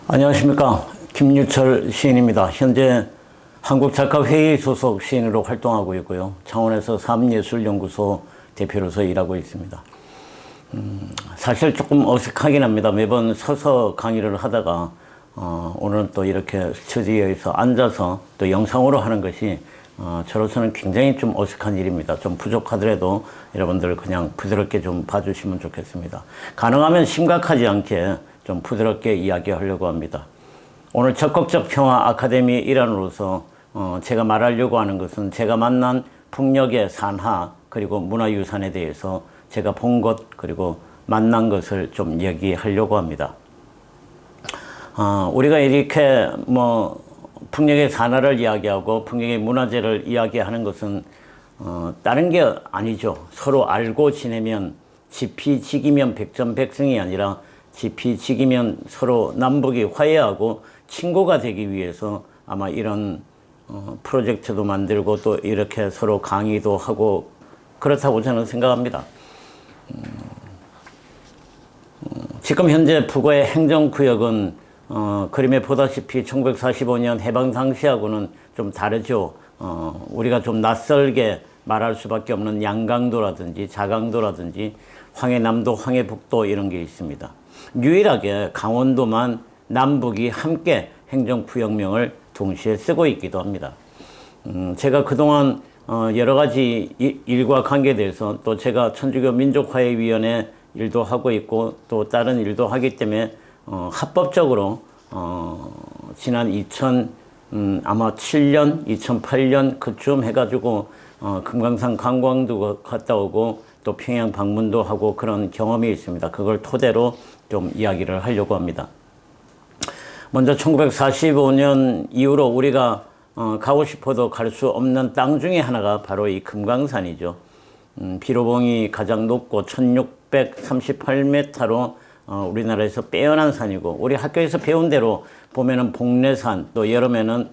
안녕하십니까. 김유철 시인입니다. 현재 한국작가회의 소속 시인으로 활동하고 있고요. 창원에서 삼예술연구소 대표로서 일하고 있습니다. 사실 조금 어색하긴 합니다. 매번 서서 강의를 하다가 오늘은 또 이렇게 스튜디오에서 앉아서 또 영상으로 하는 것이 저로서는 굉장히 좀 어색한 일입니다. 좀 부족하더라도 여러분들 그냥 부드럽게 좀 봐주시면 좋겠습니다. 가능하면 심각하지 않게 좀 부드럽게 이야기하려고 합니다. 오늘 적극적 평화 아카데미 일환으로서 제가 말하려고 하는 것은 제가 만난 풍력의 산하 그리고 문화유산에 대해서 제가 본 것 그리고 만난 것을 좀 얘기하려고 합니다. 우리가 이렇게 풍력의 산하를 이야기하고 풍력의 문화재를 이야기하는 것은 다른 게 아니죠. 서로 알고 지내면 지피지기면 백전백승이 아니라 지피지기면 서로 남북이 화해하고 친구가 되기 위해서 아마 이런 프로젝트도 만들고 또 이렇게 서로 강의도 하고 그렇다고 저는 생각합니다. 지금 현재 북어의 행정구역은 그림에 보다시피 1945년 해방 당시하고는 좀 다르죠. 우리가 좀 낯설게 말할 수밖에 없는 양강도라든지 자강도라든지 황해남도, 황해북도 이런 게 있습니다. 유일하게 강원도만 남북이 함께 행정구역명을 동시에 쓰고 있기도 합니다. 제가 그동안 여러 가지 일과 관계돼서 또 제가 천주교 민족화해위원회 일도 하고 있고 또 다른 일도 하기 때문에 합법적으로 지난 아마 7년, 2008년 그쯤 해가지고 금강산 관광도 갔다 오고 또 평양 방문도 하고 그런 경험이 있습니다. 그걸 토대로 좀 이야기를 하려고 합니다. 먼저 1945년 이후로 우리가 가고 싶어도 갈 수 없는 땅 중에 하나가 바로 이 금강산이죠. 비로봉이 가장 높고 1638m로 우리나라에서 빼어난 산이고 우리 학교에서 배운 대로 봄에는 복례산 또 여름에는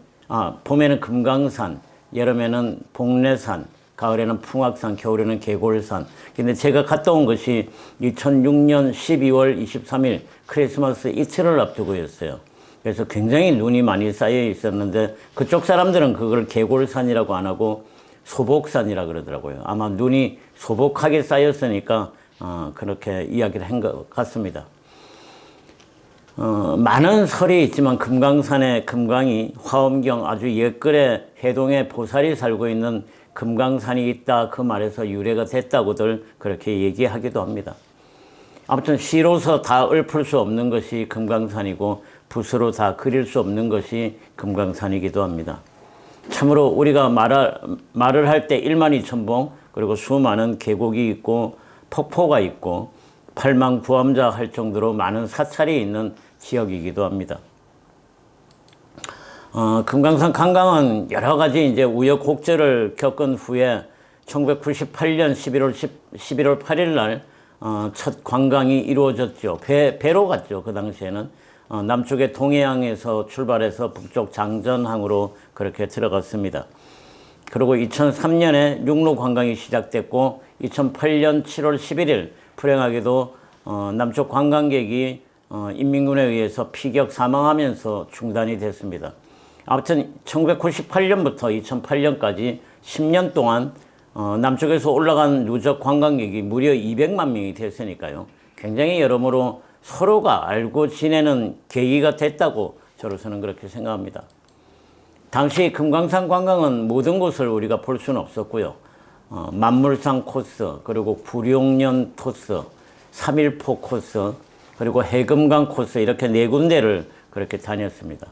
봄에는 금강산 여름에는 복례산 가을에는 풍악산 겨울에는 계골산. 근데 제가 갔다 온 것이 2006년 12월 23일 크리스마스 이틀을 앞두고였어요. 그래서 굉장히 눈이 많이 쌓여 있었는데 그쪽 사람들은 그걸 계골산이라고 안 하고 소복산이라 그러더라고요. 아마 눈이 소복하게 쌓였으니까 그렇게 이야기를 한 것 같습니다. 많은 설이 있지만 금강산의 금강이 화엄경 아주 옛글에 해동에 보살이 살고 있는 금강산이 있다 그 말에서 유래가 됐다고들 그렇게 얘기하기도 합니다. 아무튼 시로서 다 읊을 수 없는 것이 금강산이고 붓으로 다 그릴 수 없는 것이 금강산이기도 합니다. 참으로 우리가 말을 할 때 12,000봉 그리고 수많은 계곡이 있고 폭포가 있고 팔망부암자 할 정도로 많은 사찰이 있는 지역이기도 합니다. 금강산 관광은 여러 가지 이제 우여곡절을 겪은 후에 1998년 11월 8일 날 첫 관광이 이루어졌죠. 배로 갔죠. 그 당시에는 남쪽의 동해항에서 출발해서 북쪽 장전항으로 그렇게 들어갔습니다. 그리고 2003년에 육로 관광이 시작됐고 2008년 7월 11일 불행하게도 남쪽 관광객이 인민군에 의해서 피격 사망하면서 중단이 됐습니다. 아무튼 1998년부터 2008년까지 10년 동안 남쪽에서 올라간 누적 관광객이 무려 200만 명이 됐으니까요. 굉장히 여러모로 서로가 알고 지내는 계기가 됐다고 저로서는 그렇게 생각합니다. 당시 금강산 관광은 모든 곳을 우리가 볼 수는 없었고요. 만물상 코스, 그리고 구룡련 코스, 3일포 코스, 그리고 해금강 코스 이렇게 4군데를 그렇게 다녔습니다.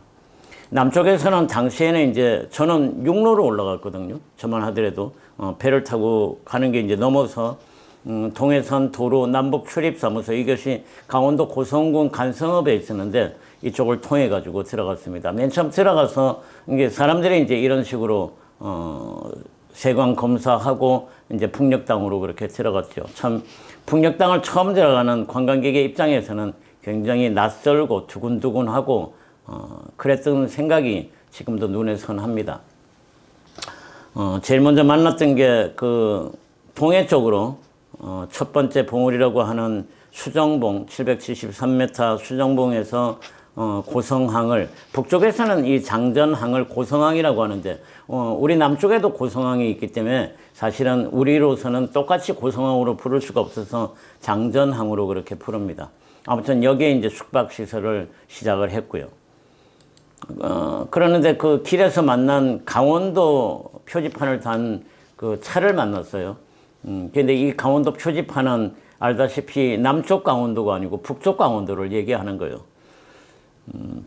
남쪽에서는 당시에는 이제 저는 육로로 올라갔거든요. 저만 하더라도 배를 타고 가는 게 이제 넘어서 동해선 도로 남북 출입사무소 이것이 강원도 고성군 간성읍에 있었는데 이쪽을 통해 가지고 들어갔습니다. 맨 처음 들어가서 이게 사람들이 이제 이런 식으로 세관 검사하고 이제 풍력당으로 그렇게 들어갔죠. 참 풍력당을 처음 들어가는 관광객의 입장에서는 굉장히 낯설고 두근두근하고 그랬던 생각이 지금도 눈에 선합니다. 제일 먼저 만났던 게 그 동해 쪽으로 첫 번째 봉우리라고 하는 수정봉 773m 수정봉에서 고성항을, 북쪽에서는 이 장전항을 고성항이라고 하는데 우리 남쪽에도 고성항이 있기 때문에 사실은 우리로서는 똑같이 고성항으로 부를 수가 없어서 장전항으로 그렇게 부릅니다. 아무튼 여기에 이제 숙박시설을 시작을 했고요. 그러는데 그 길에서 만난 강원도 표지판을 단 그 차를 만났어요. 근데 이 강원도 표지판은 알다시피 남쪽 강원도가 아니고 북쪽 강원도를 얘기하는 거예요.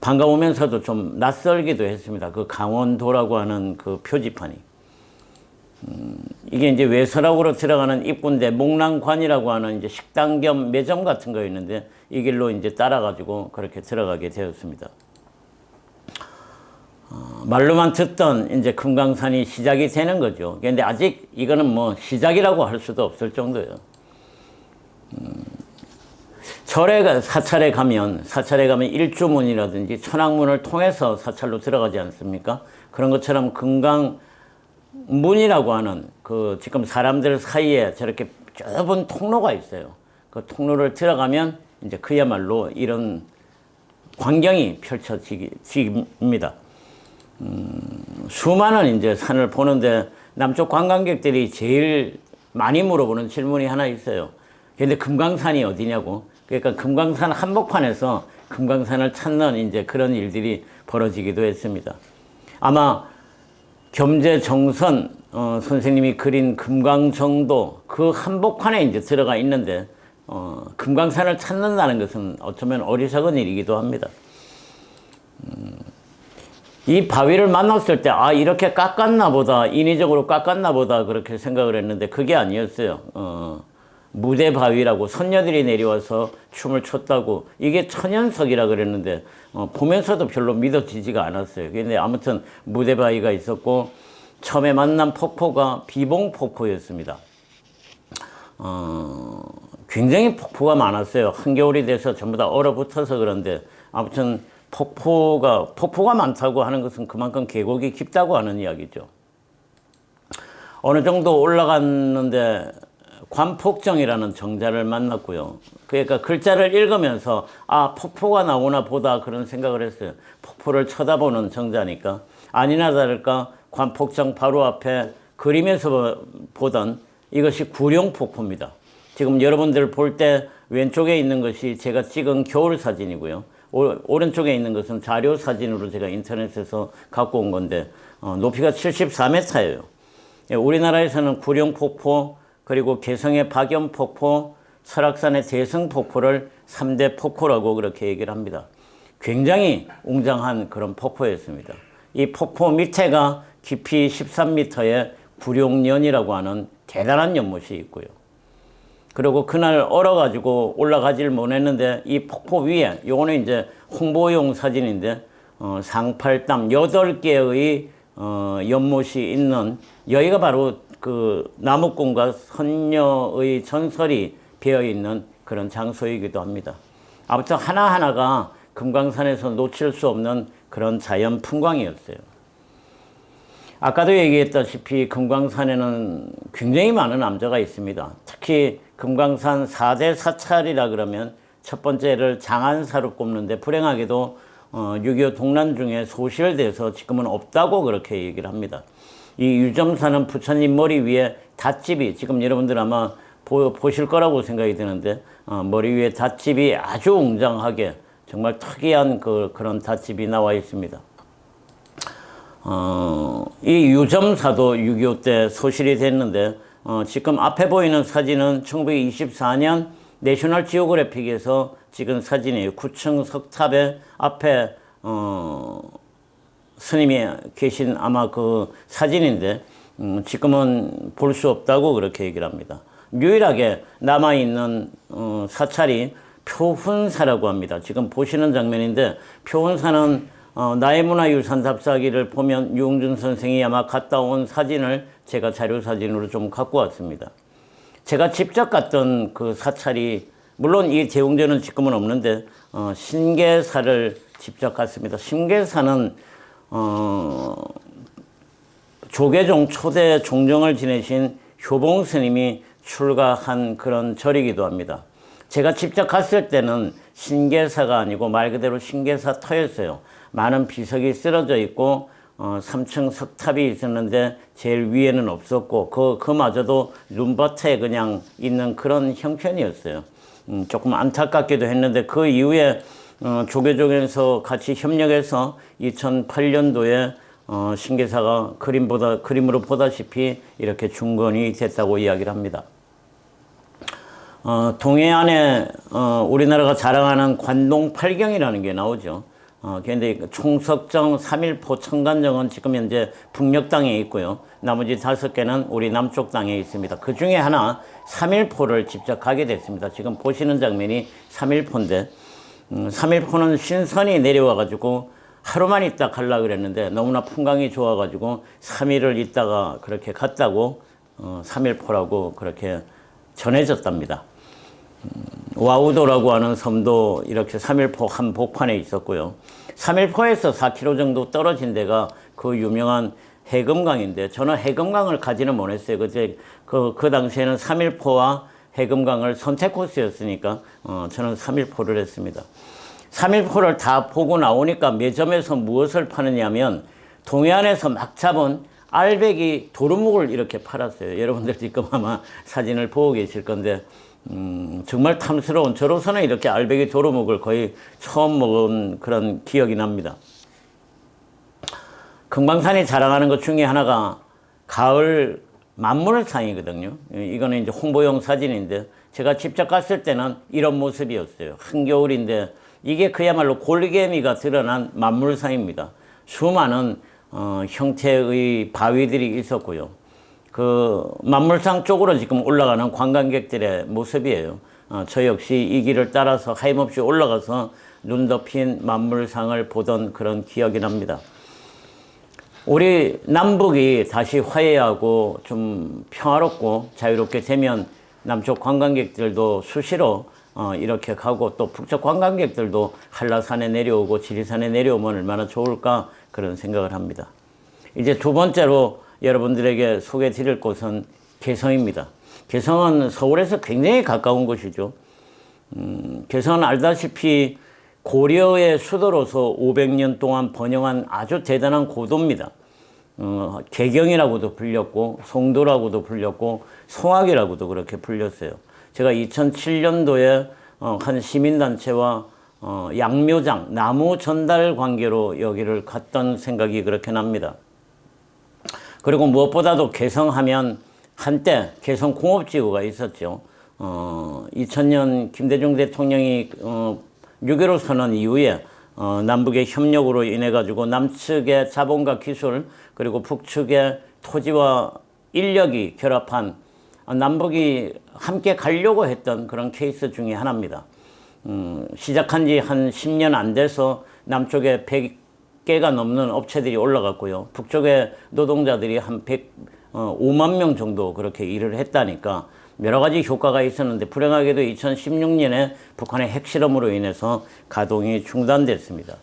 반가우면서도 좀 낯설기도 했습니다. 그 강원도라고 하는 그 표지판이. 이게 이제 외서락으로 들어가는 입구인데 목랑관이라고 하는 이제 식당 겸 매점 같은 거 있는데 이 길로 이제 따라가지고 그렇게 들어가게 되었습니다. 말로만 듣던 이제 금강산이 시작이 되는 거죠. 근데 아직 이거는 뭐 시작이라고 할 수도 없을 정도예요. 사찰에 가면 일주문이라든지 천왕문을 통해서 사찰로 들어가지 않습니까? 그런 것처럼 금강문이라고 하는 그 지금 사람들 사이에 저렇게 좁은 통로가 있어요. 그 통로를 들어가면 이제 그야말로 이런 광경이 펼쳐집니다. 수많은 이제 산을 보는데 남쪽 관광객들이 제일 많이 물어보는 질문이 하나 있어요. 근데 금강산이 어디냐고. 그러니까 금강산 한복판에서 금강산을 찾는 이제 그런 일들이 벌어지기도 했습니다. 아마 겸재정선 선생님이 그린 금강정도 그 한복판에 이제 들어가 있는데 금강산을 찾는다는 것은 어쩌면 어리석은 일이기도 합니다. 이 바위를 만났을 때 이렇게 깎았나 보다, 인위적으로 깎았나 보다 그렇게 생각을 했는데 그게 아니었어요. 무대 바위라고 선녀들이 내려와서 춤을 췄다고, 이게 천연석이라 그랬는데 보면서도 별로 믿어지지가 않았어요. 근데 아무튼 무대 바위가 있었고 처음에 만난 폭포가 비봉폭포였습니다. 굉장히 폭포가 많았어요. 한겨울이 돼서 전부 다 얼어붙어서 그런데 아무튼 폭포가 많다고 하는 것은 그만큼 계곡이 깊다고 하는 이야기죠. 어느 정도 올라갔는데 관폭정이라는 정자를 만났고요. 그러니까 글자를 읽으면서 폭포가 나오나 보다 그런 생각을 했어요. 폭포를 쳐다보는 정자니까. 아니나 다를까 관폭정 바로 앞에 그림에서 보던 이것이 구룡폭포입니다. 지금 여러분들 볼 때 왼쪽에 있는 것이 제가 찍은 겨울 사진이고요. 오른쪽에 있는 것은 자료 사진으로 제가 인터넷에서 갖고 온 건데 높이가 74m예요. 우리나라에서는 구룡폭포, 그리고 개성의 박연폭포, 설악산의 대성폭포를 3대 폭포라고 그렇게 얘기를 합니다. 굉장히 웅장한 그런 폭포였습니다. 이 폭포 밑에가 깊이 13m의 구룡연이라고 하는 대단한 연못이 있고요. 그리고 그날 얼어가지고 올라가지를 못했는데 이 폭포 위에, 요거는 이제 홍보용 사진인데 상팔담 8개의 연못이 있는, 여기가 바로 그 나무꾼과 선녀의 전설이 배어있는 그런 장소이기도 합니다. 아무튼 하나하나가 금강산에서 놓칠 수 없는 그런 자연 풍광이었어요. 아까도 얘기했다시피 금강산에는 굉장히 많은 암자가 있습니다. 특히 금강산 4대 사찰이라 그러면 첫 번째를 장안사로 꼽는데 불행하게도 6.25 동란 중에 소실돼서 지금은 없다고 그렇게 얘기를 합니다. 이 유점사는 부처님 머리 위에 닷집이, 지금 여러분들 아마 보실 거라고 생각이 드는데 머리 위에 닷집이 아주 웅장하게 정말 특이한 그런 닷집이 나와 있습니다. 이 유점사도 6.25 때 소실이 됐는데 지금 앞에 보이는 사진은 1924년 내셔널 지오그래픽에서 찍은 사진이에요. 9층 석탑의 앞에 스님이 계신 아마 그 사진인데 지금은 볼 수 없다고 그렇게 얘기를 합니다. 유일하게 남아있는 사찰이 표훈사라고 합니다. 지금 보시는 장면인데 표훈사는 나의 문화유산 답사기를 보면 유흥준 선생이 아마 갔다 온 사진을 제가 자료사진으로 좀 갖고 왔습니다. 제가 직접 갔던 그 사찰이, 물론 이 대웅전은 지금은 없는데 신계사를 직접 갔습니다. 신계사는 조계종 초대 종정을 지내신 효봉 스님이 출가한 그런 절이기도 합니다. 제가 직접 갔을 때는 신계사가 아니고 말 그대로 신계사 터였어요. 많은 비석이 쓰러져 있고 3층 석탑이 있었는데 제일 위에는 없었고 그마저도 눈밭에 그냥 있는 그런 형편이었어요. 조금 안타깝기도 했는데 그 이후에 조계종에서 같이 협력해서 2008년도에 신계사가 그림으로 보다시피 이렇게 중건이 됐다고 이야기를 합니다. 동해안에 우리나라가 자랑하는 관동 팔경이라는 게 나오죠. 그런데 총석정, 3일포, 청간정은 지금 현재 북녘 땅에 있고요. 나머지 5개는 우리 남쪽 땅에 있습니다. 그 중에 하나 3일포를 직접 가게 됐습니다. 지금 보시는 장면이 3일포인데 3일포는 신선이 내려와가지고 하루만 있다 가려고 그랬는데 너무나 풍광이 좋아가지고 3일을 있다가 그렇게 갔다고 3일포라고 그렇게 전해졌답니다. 와우도라고 하는 섬도 이렇게 3일포 한복판에 있었고요. 3일포에서 4km 정도 떨어진 데가 그 유명한 해금강인데 저는 해금강을 가지는 못했어요. 그 당시에는 3일포와 해금강을 선택 코스였으니까 저는 3일포를 했습니다. 3일포를 다 보고 나오니까 매점에서 무엇을 파느냐면 동해안에서 막 잡은 알배기 도루묵을 이렇게 팔았어요. 여러분들 지금 아마 사진을 보고 계실 건데 정말 탐스러운, 저로서는 이렇게 알배기 도루묵을 거의 처음 먹은 그런 기억이 납니다. 금강산이 자랑하는 것 중에 하나가 가을 만물상이거든요. 이거는 이제 홍보용 사진인데 제가 직접 갔을 때는 이런 모습이었어요. 한겨울인데 이게 그야말로 골개미가 드러난 만물상입니다. 수많은 형태의 바위들이 있었고요. 그 만물상 쪽으로 지금 올라가는 관광객들의 모습이에요. 저 역시 이 길을 따라서 하염없이 올라가서 눈 덮인 만물상을 보던 그런 기억이 납니다. 우리 남북이 다시 화해하고 좀 평화롭고 자유롭게 되면 남쪽 관광객들도 수시로 이렇게 가고 또 북쪽 관광객들도 한라산에 내려오고 지리산에 내려오면 얼마나 좋을까 그런 생각을 합니다. 이제 두 번째로 여러분들에게 소개해 드릴 곳은 개성입니다. 개성은 서울에서 굉장히 가까운 곳이죠. 개성은 알다시피 고려의 수도로서 500년 동안 번영한 아주 대단한 고도입니다. 개경이라고도 불렸고 송도라고도 불렸고 송악이라고도 그렇게 불렸어요. 제가 2007년도에 한 시민단체와 양묘장, 나무 전달 관계로 여기를 갔던 생각이 그렇게 납니다. 그리고 무엇보다도 개성하면 한때 개성공업지구가 있었죠. 2000년 김대중 대통령이 6.15 선언 이후에 남북의 협력으로 인해 가지고 남측의 자본과 기술 그리고 북측의 토지와 인력이 결합한 남북이 함께 가려고 했던 그런 케이스 중에 하나입니다. 시작한 지 한 10년 안 돼서 남쪽에 100개가 넘는 업체들이 올라갔고요. 북쪽의 노동자들이 한 5만 명 정도 그렇게 일을 했다니까 여러 가지 효과가 있었는데 불행하게도 2016년에 북한의 핵실험으로 인해서 가동이 중단됐습니다.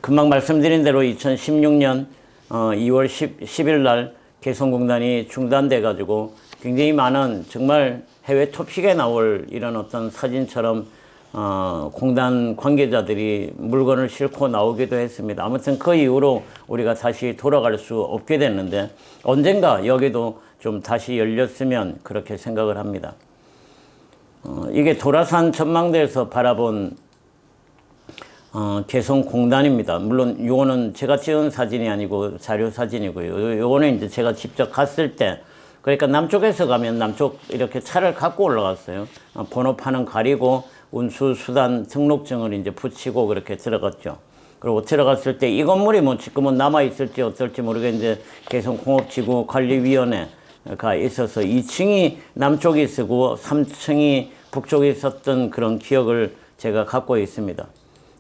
금방 말씀드린 대로 2016년 2월 10일 날 개성공단이 중단돼 가지고 굉장히 많은 정말 해외 토픽에 나올 이런 어떤 사진처럼 공단 관계자들이 물건을 싣고 나오기도 했습니다. 아무튼 그 이후로 우리가 다시 돌아갈 수 없게 됐는데 언젠가 여기도 좀 다시 열렸으면 그렇게 생각을 합니다. 이게 도라산 전망대에서 바라본 개성공단입니다. 물론 이거는 제가 찍은 사진이 아니고 자료 사진이고요. 요거는 이제 제가 직접 갔을 때 그러니까 남쪽에서 가면 남쪽 이렇게 차를 갖고 올라갔어요. 번호판은 가리고 운수수단 등록증을 이제 붙이고 그렇게 들어갔죠. 그리고 들어갔을 때 이 건물이 뭐 지금은 남아있을지 어떨지 모르겠는데 개성공업지구 관리위원회가 있어서 2층이 남쪽이 쓰고 3층이 북쪽이 썼던 그런 기억을 제가 갖고 있습니다.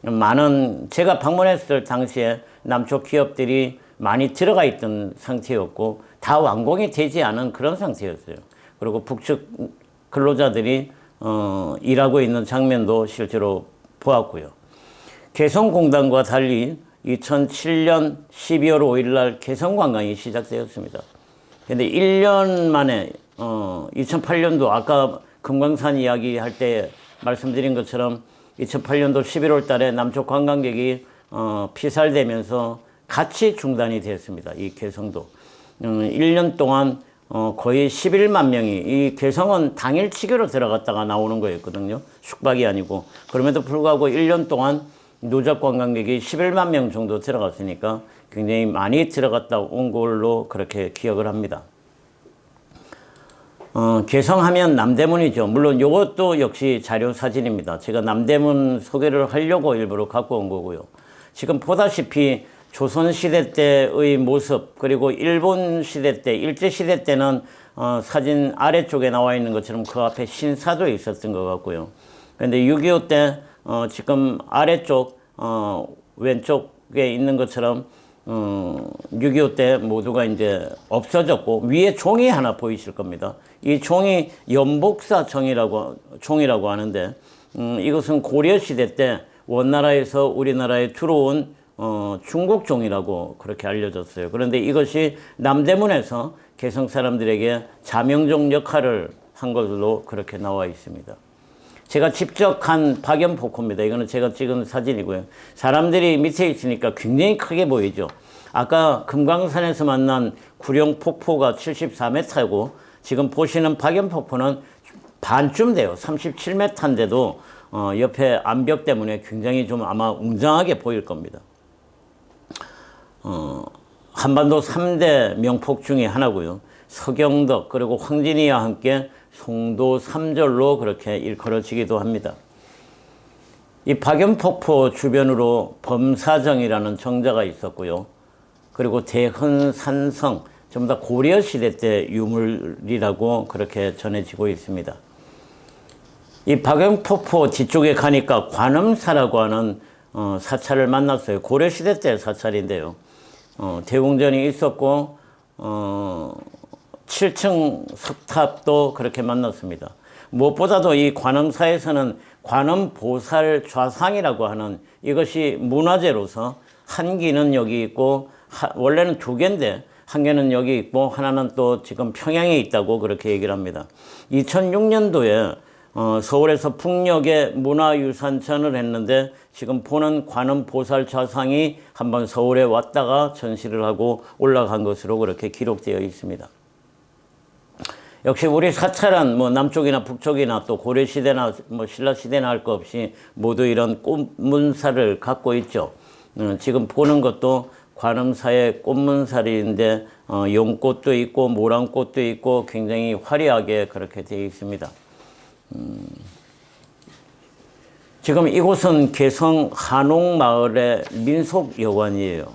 많은 제가 방문했을 당시에 남쪽 기업들이 많이 들어가 있던 상태였고 다 완공이 되지 않은 그런 상태였어요. 그리고 북측 근로자들이 일하고 있는 장면도 실제로 보았고요. 개성공단과 달리 2007년 12월 5일 날 개성관광이 시작되었습니다. 근데 1년 만에 2008년도 아까 금강산 이야기 할 때 말씀드린 것처럼 2008년도 11월 달에 남쪽 관광객이 피살되면서 같이 중단이 됐습니다. 이 개성도. 1년 동안 거의 11만 명이, 이 개성은 당일치기로 들어갔다가 나오는 거였거든요. 숙박이 아니고. 그럼에도 불구하고 1년 동안 누적 관광객이 11만 명 정도 들어갔으니까 굉장히 많이 들어갔다 온 걸로 그렇게 기억을 합니다. 개성하면 남대문이죠. 물론 이것도 역시 자료 사진입니다. 제가 남대문 소개를 하려고 일부러 갖고 온 거고요. 지금 보다시피 조선시대 때의 모습, 그리고 일본 시대 때, 일제시대 때는 사진 아래쪽에 나와 있는 것처럼 그 앞에 신사도 있었던 것 같고요. 그런데 6.25 때 지금 아래쪽 왼쪽에 있는 것처럼 6.25 때 모두가 이제 없어졌고, 위에 종이 하나 보이실 겁니다. 이 종이 종이라고 하는데, 이것은 고려시대 때 원나라에서 우리나라에 들어온 중국 종이라고 그렇게 알려졌어요. 그런데 이것이 남대문에서 개성 사람들에게 자명종 역할을 한 것으로 그렇게 나와 있습니다. 제가 직접 간 박연폭포입니다. 이거는 제가 찍은 사진이고요. 사람들이 밑에 있으니까 굉장히 크게 보이죠. 아까 금강산에서 만난 구룡폭포가 74m고 지금 보시는 박연폭포는 반쯤 돼요. 37m인데도 옆에 암벽 때문에 굉장히 좀 아마 웅장하게 보일 겁니다. 한반도 3대 명폭 중에 하나고요. 서경덕 그리고 황진이와 함께 송도 3절로 그렇게 일컬어지기도 합니다. 이 박연폭포 주변으로 범사정이라는 정자가 있었고요. 그리고 대헌산성, 전부 다 고려시대 때 유물이라고 그렇게 전해지고 있습니다. 이 박연폭포 뒤쪽에 가니까 관음사라고 하는 사찰을 만났어요. 고려시대 때 사찰인데요. 대웅전이 있었고 7층 석탑도 그렇게 만났습니다. 무엇보다도 이 관음사에서는 관음보살 좌상이라고 하는 이것이 문화재로서 한 기는 여기 있고 원래는 두 개인데 한 개는 여기 있고 하나는 또 지금 평양에 있다고 그렇게 얘기를 합니다. 2006년도에 서울에서 풍력에 문화유산전을 했는데 지금 보는 관음보살 좌상이 한번 서울에 왔다가 전시를 하고 올라간 것으로 그렇게 기록되어 있습니다. 역시 우리 사찰은 뭐 남쪽이나 북쪽이나 또 고려시대나 뭐 신라시대나 할 것 없이 모두 이런 꽃문사를 갖고 있죠. 지금 보는 것도 관음사의 꽃문살인데 용꽃도 있고 모란꽃도 있고 굉장히 화려하게 그렇게 되어 있습니다. 지금 이곳은 개성 한옥마을의 민속여관이에요.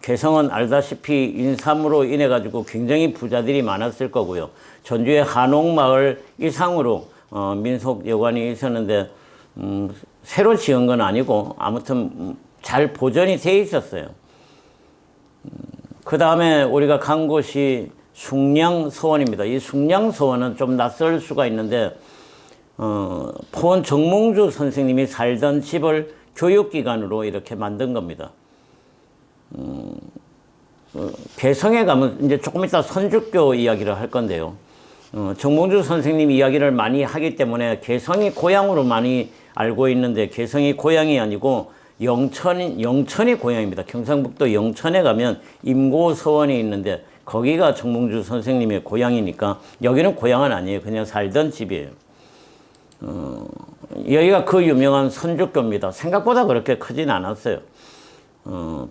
개성은 알다시피 인삼으로 인해 가지고 굉장히 부자들이 많았을 거고요. 전주의 한옥마을 이상으로 민속여관이 있었는데 새로 지은 건 아니고 아무튼 잘 보존이 돼 있었어요. 그 다음에 우리가 간 곳이 숭량서원입니다. 이 숭량서원은 좀 낯설 수가 있는데 포원 정몽주 선생님이 살던 집을 교육기관으로 이렇게 만든 겁니다. 개성에 가면 이제 조금 이따 선주교 이야기를 할 건데요. 정몽주 선생님 이야기를 많이 하기 때문에 개성이 고향으로 많이 알고 있는데 개성이 고향이 아니고 영천이 고향입니다. 경상북도 영천에 가면 임고서원이 있는데 거기가 정몽주 선생님의 고향이니까 여기는 고향은 아니에요. 그냥 살던 집이에요. 여기가 그 유명한 선주교입니다. 생각보다 그렇게 크진 않았어요.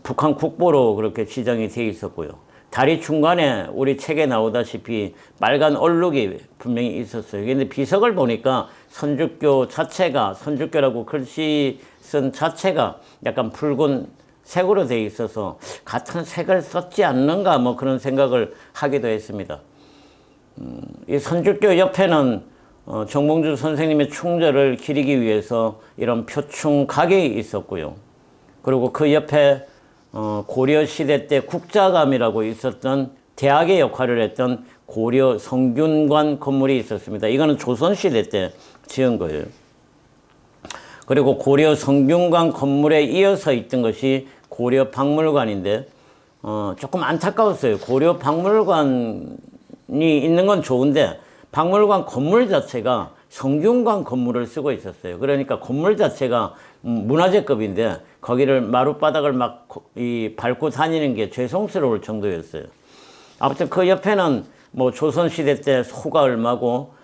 북한 국보로 그렇게 지정이 돼 있었고요. 다리 중간에 우리 책에 나오다시피 빨간 얼룩이 분명히 있었어요. 그런데 비석을 보니까 선주교 자체가, 선주교라고 글씨 쓴 자체가 약간 붉은 색으로 돼 있어서 같은 색을 썼지 않는가 뭐 그런 생각을 하기도 했습니다. 이 선주교 옆에는 정몽주 선생님의 충절을 기리기 위해서 이런 표충각이 있었고요. 그리고 그 옆에 고려시대 때 국자감이라고 있었던 대학의 역할을 했던 고려 성균관 건물이 있었습니다. 이거는 조선시대 때 지은 거예요. 그리고 고려 성균관 건물에 이어서 있던 것이 고려 박물관인데 조금 안타까웠어요. 고려 박물관이 있는 건 좋은데 박물관 건물 자체가 성균관 건물을 쓰고 있었어요. 그러니까 건물 자체가 문화재급인데 거기를 마룻바닥을 막 밟고 다니는 게 죄송스러울 정도였어요. 아무튼 그 옆에는 뭐 조선시대 때 소가 얼마고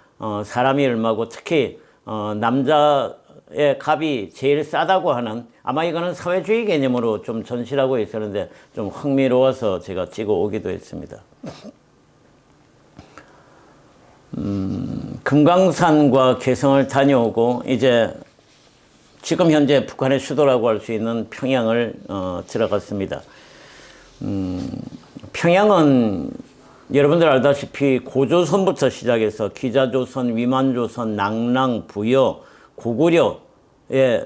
사람이 얼마고 특히 남자의 값이 제일 싸다고 하는, 아마 이거는 사회주의 개념으로 좀 전시를 하고 있었는데 좀 흥미로워서 제가 찍어 오기도 했습니다. 금강산과 개성을 다녀오고 이제 지금 현재 북한의 수도라고 할 수 있는 평양을 들어갔습니다. 평양은 여러분들 알다시피 고조선부터 시작해서 기자조선, 위만조선, 낭랑, 부여, 고구려의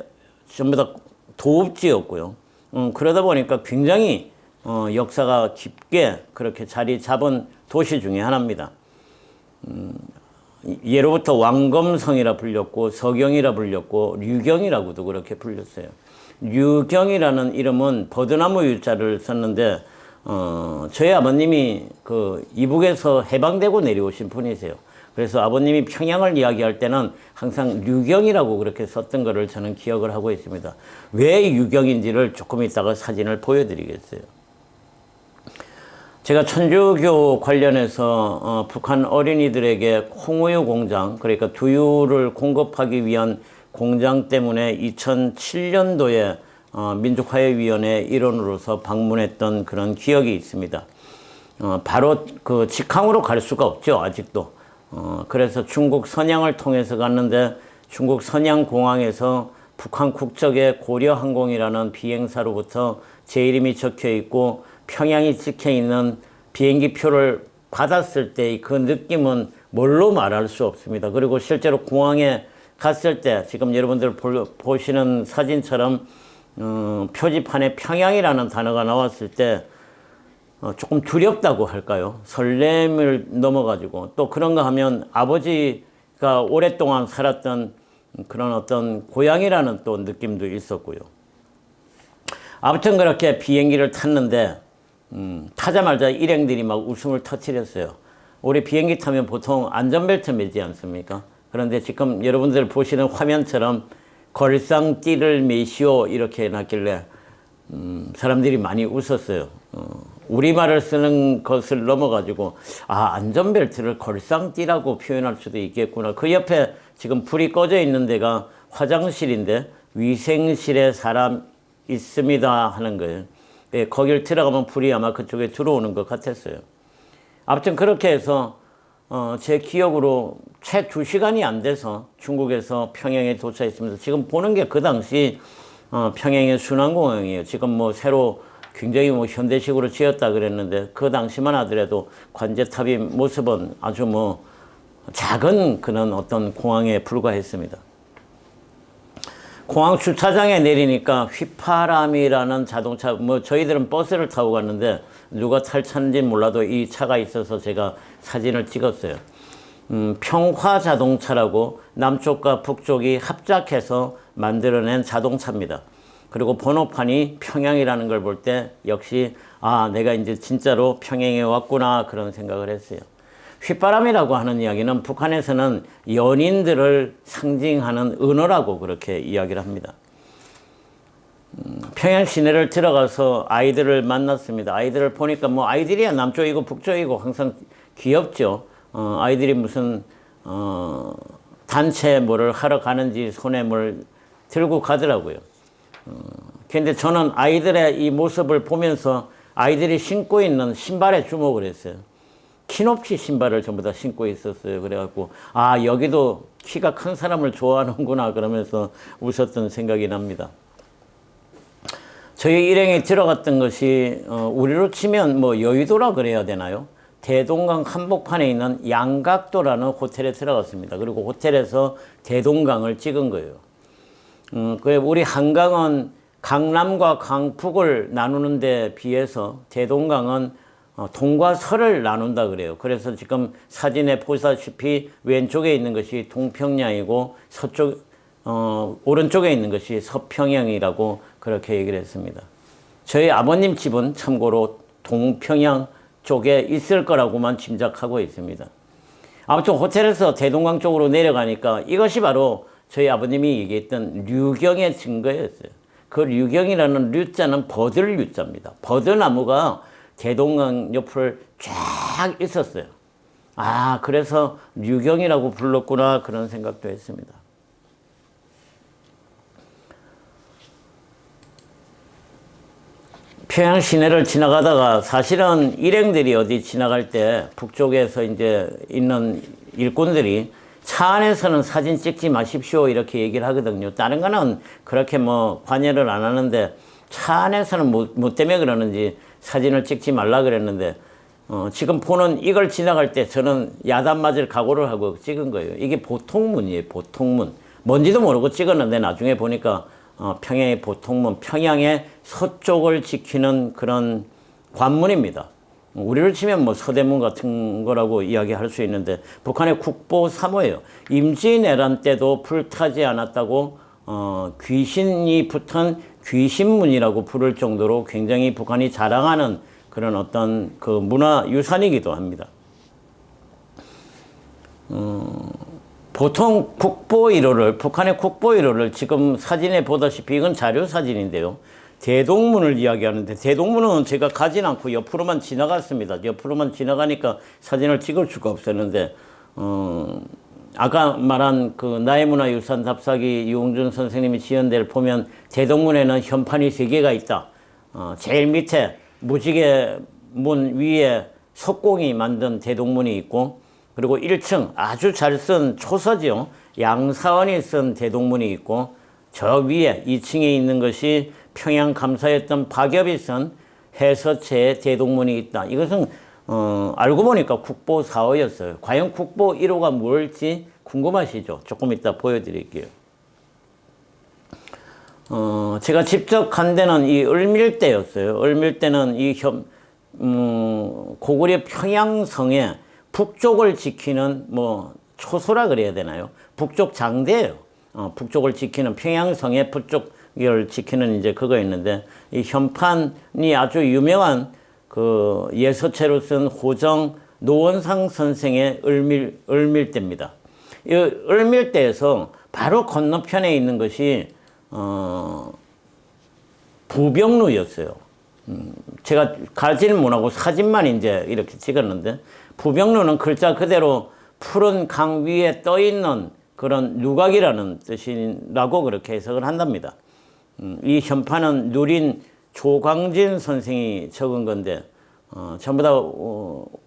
전부 다 도읍지였고요. 그러다 보니까 굉장히 역사가 깊게 그렇게 자리 잡은 도시 중에 하나입니다. 예로부터 왕검성이라 불렸고 서경이라 불렸고 류경이라고도 그렇게 불렸어요. 류경이라는 이름은 버드나무 유자를 썼는데 저희 아버님이 그 이북에서 해방되고 내려오신 분이세요. 그래서 아버님이 평양을 이야기할 때는 항상 류경이라고 그렇게 썼던 것을 저는 기억을 하고 있습니다. 왜 류경인지를 조금 이따가 사진을 보여드리겠어요. 제가 천주교 관련해서 북한 어린이들에게 콩우유 공장, 그러니까 두유를 공급하기 위한 공장 때문에 2007년도에 민족화해위원회 일원으로서 방문했던 그런 기억이 있습니다. 바로 그 직항으로 갈 수가 없죠, 아직도. 그래서 중국 선양을 통해서 갔는데 중국 선양공항에서 북한 국적의 고려항공이라는 비행사로부터 제 이름이 적혀 있고 평양이 찍혀 있는 비행기 표를 받았을 때 그 느낌은 뭘로 말할 수 없습니다. 그리고 실제로 공항에 갔을 때 지금 여러분들 보시는 사진처럼 표지판에 평양이라는 단어가 나왔을 때 조금 두렵다고 할까요? 설렘을 넘어가지고 또 그런가 하면 아버지가 오랫동안 살았던 그런 어떤 고향이라는 또 느낌도 있었고요. 아무튼 그렇게 비행기를 탔는데 타자마자 일행들이 막 웃음을 터뜨렸어요. 우리 비행기 타면 보통 안전벨트 매지 않습니까? 그런데 지금 여러분들 보시는 화면처럼 걸상띠를 매시오 이렇게 해놨길래 사람들이 많이 웃었어요. 우리말을 쓰는 것을 넘어가지고 안전벨트를 걸상띠라고 표현할 수도 있겠구나. 그 옆에 지금 불이 꺼져 있는 데가 화장실인데 위생실에 사람 있습니다 하는 거예요. 예, 거길 들어가면 불이 아마 그쪽에 들어오는 것 같았어요. 아무튼 그렇게 해서 제 기억으로 채 2시간이 안 돼서 중국에서 평양에 도착했습니다. 지금 보는 게 그 당시 평양의 순환공항이에요. 지금 뭐 새로 굉장히 뭐 현대식으로 지었다 그랬는데 그 당시만 하더라도 관제탑의 모습은 아주 뭐 작은 그런 어떤 공항에 불과했습니다. 공항 주차장에 내리니까 휘파람이라는 자동차, 뭐 저희들은 버스를 타고 갔는데 누가 탈 차인지 몰라도 이 차가 있어서 제가 사진을 찍었어요. 평화 자동차라고 남쪽과 북쪽이 합작해서 만들어낸 자동차입니다. 그리고 번호판이 평양이라는 걸 볼 때 역시 내가 이제 진짜로 평양에 왔구나 그런 생각을 했어요. 휘바람이라고 하는 이야기는 북한에서는 연인들을 상징하는 은어라고 그렇게 이야기를 합니다. 평양 시내를 들어가서 아이들을 만났습니다. 아이들을 보니까 뭐 아이들이야 남쪽이고 북쪽이고 항상 귀엽죠. 아이들이 무슨 단체 뭐를 하러 가는지 손에 뭘 들고 가더라고요. 근데 저는 아이들의 이 모습을 보면서 아이들이 신고 있는 신발에 주목을 했어요. 키높이 신발을 전부 다 신고 있었어요. 그래갖고 여기도 키가 큰 사람을 좋아하는구나 그러면서 웃었던 생각이 납니다. 저희 일행이 들어갔던 것이 우리로 치면 뭐 여의도라 그래야 되나요? 대동강 한복판에 있는 양각도라는 호텔에 들어갔습니다. 그리고 호텔에서 대동강을 찍은 거예요. 우리 한강은 강남과 강북을 나누는 데 비해서 대동강은 동과 서를 나눈다 그래요. 그래서 지금 사진에 보시다시피 왼쪽에 있는 것이 동평양이고 오른쪽에 있는 것이 서평양이라고 그렇게 얘기를 했습니다. 저희 아버님 집은 참고로 동평양 쪽에 있을 거라고만 짐작하고 있습니다. 아무튼 호텔에서 대동강 쪽으로 내려가니까 이것이 바로 저희 아버님이 얘기했던 류경의 증거였어요. 그 류경이라는 류자는 버들 류자입니다. 버드나무가 대동강 옆을 쫙 있었어요. 아, 그래서 류경이라고 불렀구나 그런 생각도 했습니다. 평양 시내를 지나가다가 사실은 일행들이 어디 지나갈 때 북쪽에서 이제 있는 일꾼들이 차 안에서는 사진 찍지 마십시오 이렇게 얘기를 하거든요. 다른 거는 그렇게 뭐 관여를 안 하는데 차 안에서는 뭐 때문에 그러는지 사진을 찍지 말라 그랬는데 지금 보는 이걸 지나갈 때 저는 야단 맞을 각오를 하고 찍은 거예요. 이게 보통문이에요. 보통문. 뭔지도 모르고 찍었는데 나중에 보니까 평양의 보통문, 평양의 서쪽을 지키는 그런 관문입니다. 우리를 치면 뭐 서대문 같은 거라고 이야기할 수 있는데 북한의 국보 3호예요. 임진왜란 때도 불타지 않았다고 귀신이 붙은 귀신문이라고 부를 정도로 굉장히 북한이 자랑하는 그런 어떤 그 문화유산이기도 합니다. 보통 국보 1호를, 북한의 국보 1호를 지금 사진에 보다시피 이건 자료 사진인데요. 대동문을 이야기하는데 대동문은 제가 가진 않고 옆으로만 지나갔습니다. 옆으로만 지나가니까 사진을 찍을 수가 없었는데 아까 말한 그 나의 문화유산 답사기 유홍준 선생님이 지은 데를 보면 대동문에는 현판이 3개가 있다. 제일 밑에 무지개 문 위에 석공이 만든 대동문이 있고 그리고 1층 아주 잘 쓴 초서지요. 양사원이 쓴 대동문이 있고 저 위에 2층에 있는 것이 평양 감사였던 박엽이 쓴 해서체의 대동문이 있다. 이것은 알고 보니까 국보 4호였어요. 과연 국보 1호가 뭘지 궁금하시죠? 조금 이따 보여드릴게요. 제가 직접 간 데는 이 을밀대였어요. 을밀대는 이 고구려 평양성의 북쪽을 지키는 뭐 초소라 그래야 되나요? 북쪽 장대예요. 북쪽을 지키는 평양성의 북쪽을 지키는 이제 그거 있는데 이 현판이 아주 유명한 그 예서체로 쓴 호정 노원상 선생의 을밀대입니다. 이 을밀대에서 바로 건너편에 있는 것이 부병루였어요. 제가 가지는 못하고 사진만 이제 이렇게 찍었는데 부병루는 글자 그대로 푸른 강 위에 떠 있는 그런 누각이라는 뜻이라고 그렇게 해석을 한답니다. 이 현판은 누린 조광진 선생이 적은 건데 전부 다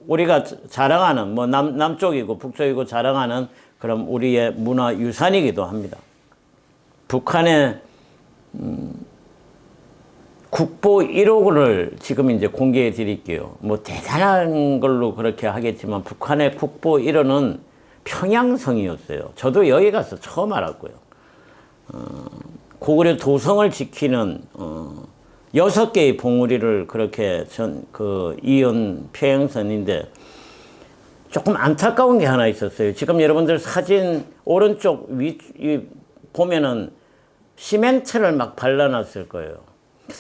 우리가 자랑하는 뭐 남쪽이고 북쪽이고 자랑하는 그런 우리의 문화유산이기도 합니다. 북한의 국보 1호를 지금 이제 공개해 드릴게요. 뭐 대단한 걸로 그렇게 하겠지만 북한의 국보 1호는 평양성이었어요. 저도 여기 가서 처음 알았고요. 고구려 도성을 지키는 6개의 봉우리를 그렇게 이은 평양선인데 조금 안타까운 게 하나 있었어요. 지금 여러분들 사진 오른쪽 보면은 시멘트를 막 발라놨을 거예요.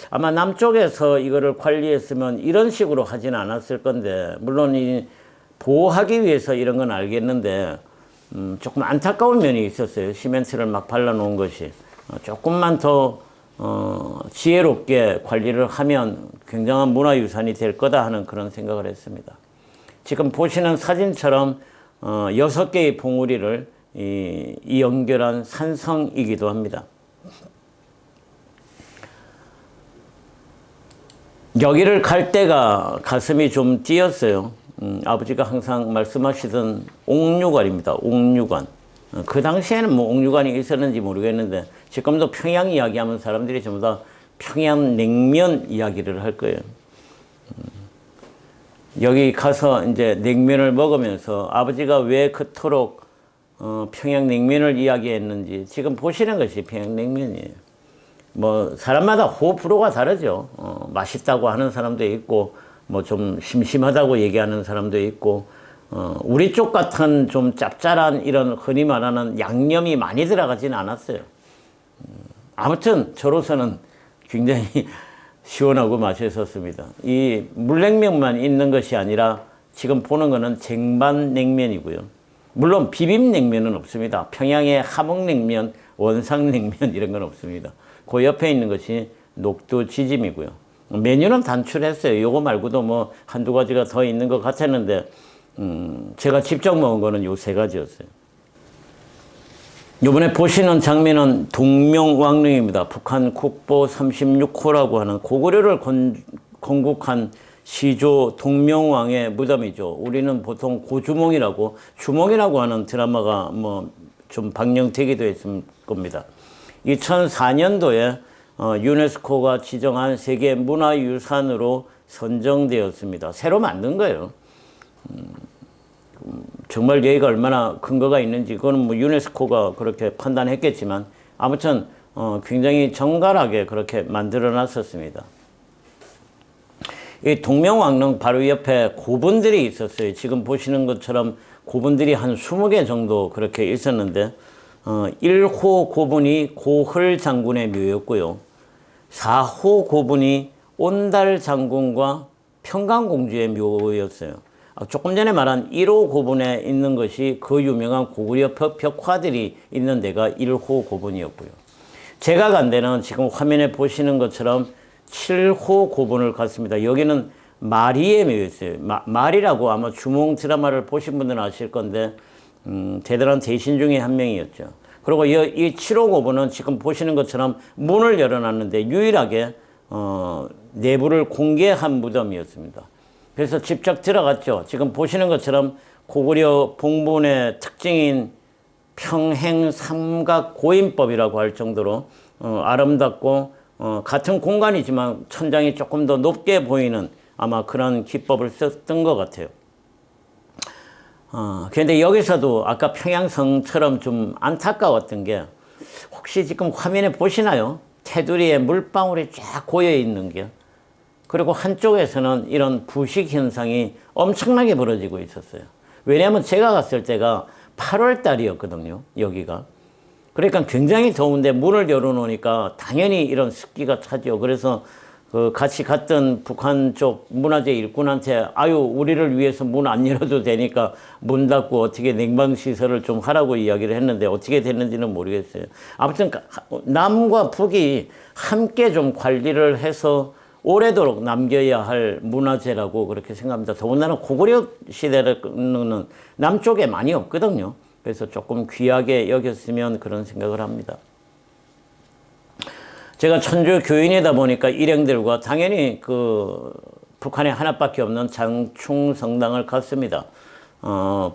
아마 남쪽에서 이거를 관리했으면 이런 식으로 하진 않았을 건데 물론 보호하기 위해서 이런 건 알겠는데 조금 안타까운 면이 있었어요. 시멘트를 막 발라놓은 것이 조금만 더 지혜롭게 관리를 하면 굉장한 문화유산이 될 거다 하는 그런 생각을 했습니다. 지금 보시는 사진처럼 6개의 봉우리를 연결한 산성이기도 합니다. 여기를 갈 때가 가슴이 좀 뛰었어요. 아버지가 항상 말씀하시던 옥류관입니다. 옥류관. 그 당시에는 뭐 옥류관이 있었는지 모르겠는데 지금도 평양 이야기하면 사람들이 전부 다 평양냉면 이야기를 할 거예요. 여기 가서 이제 냉면을 먹으면서 아버지가 왜 그토록 평양냉면을 이야기했는지 지금 보시는 것이 평양냉면이에요. 뭐 사람마다 호불호가 다르죠. 맛있다고 하는 사람도 있고 뭐 좀 심심하다고 얘기하는 사람도 있고 우리 쪽 같은 좀 짭짤한 이런 흔히 말하는 양념이 많이 들어가지는 않았어요. 아무튼 저로서는 굉장히 시원하고 맛있었습니다. 이 물냉면만 있는 것이 아니라 지금 보는 거는 쟁반 냉면이고요. 물론 비빔냉면은 없습니다. 평양의 함흥냉면, 원상냉면 이런 건 없습니다. 그 옆에 있는 것이 녹두지짐이고요. 메뉴는 단출했어요. 요거 말고도 뭐 한두 가지가 더 있는 것 같았는데 제가 직접 먹은 거는 요 세 가지였어요. 요번에 보시는 장면은 동명왕릉입니다. 북한 국보 36호라고 하는 고구려를 건국한 시조 동명왕의 무덤이죠. 우리는 보통 고주몽이라고 주몽이라고 하는 드라마가 뭐 좀 방영되기도 했을 겁니다. 2004년도에 유네스코가 지정한 세계 문화유산으로 선정되었습니다. 새로 만든 거예요. 정말 여기가 얼마나 근거가 있는지 그거는 뭐 유네스코가 그렇게 판단했겠지만 아무튼 굉장히 정갈하게 그렇게 만들어 놨었습니다. 이 동명왕릉 바로 옆에 고분들이 있었어요. 지금 보시는 것처럼 고분들이 한 20개 정도 그렇게 있었는데 1호 고분이 고헐 장군의 묘였고요. 4호 고분이 온달 장군과 평강공주의 묘였어요. 조금 전에 말한 1호 고분에 있는 것이 그 유명한 고구려 벽화들이 있는 데가 1호 고분이었고요. 제가 간 데는 지금 화면에 보시는 것처럼 7호 고분을 갔습니다. 여기는 마리의 묘였어요. 마리라고 아마 주몽 드라마를 보신 분들은 아실 건데 대단한 대신 중에 한 명이었죠. 그리고 이 7호 고분은 지금 보시는 것처럼 문을 열어놨는데 유일하게 내부를 공개한 무덤이었습니다. 그래서 직접 들어갔죠. 지금 보시는 것처럼 고구려 봉본의 특징인 평행 삼각 고인법이라고 할 정도로 아름답고 같은 공간이지만 천장이 조금 더 높게 보이는 아마 그런 기법을 썼던 것 같아요. 그런데 여기서도 아까 평양성처럼 좀 안타까웠던 게 혹시 지금 화면에 보시나요? 테두리에 물방울이 쫙 고여 있는 게. 그리고 한쪽에서는 이런 부식 현상이 엄청나게 벌어지고 있었어요. 왜냐하면 제가 갔을 때가 8월 달이었거든요, 여기가. 그러니까 굉장히 더운데 문을 열어놓으니까 당연히 이런 습기가 차죠. 그래서 같이 갔던 북한 쪽 문화재 일꾼한테 아유, 우리를 위해서 문 안 열어도 되니까 문 닫고 어떻게 냉방시설을 좀 하라고 이야기를 했는데 어떻게 됐는지는 모르겠어요. 아무튼 남과 북이 함께 좀 관리를 해서 오래도록 남겨야 할 문화재라고 그렇게 생각합니다. 더군다나 고구려 시대는 남쪽에 많이 없거든요. 그래서 조금 귀하게 여겼으면 그런 생각을 합니다. 제가 천주 교인이다 보니까 일행들과 당연히 북한에 하나밖에 없는 장충성당을 갔습니다.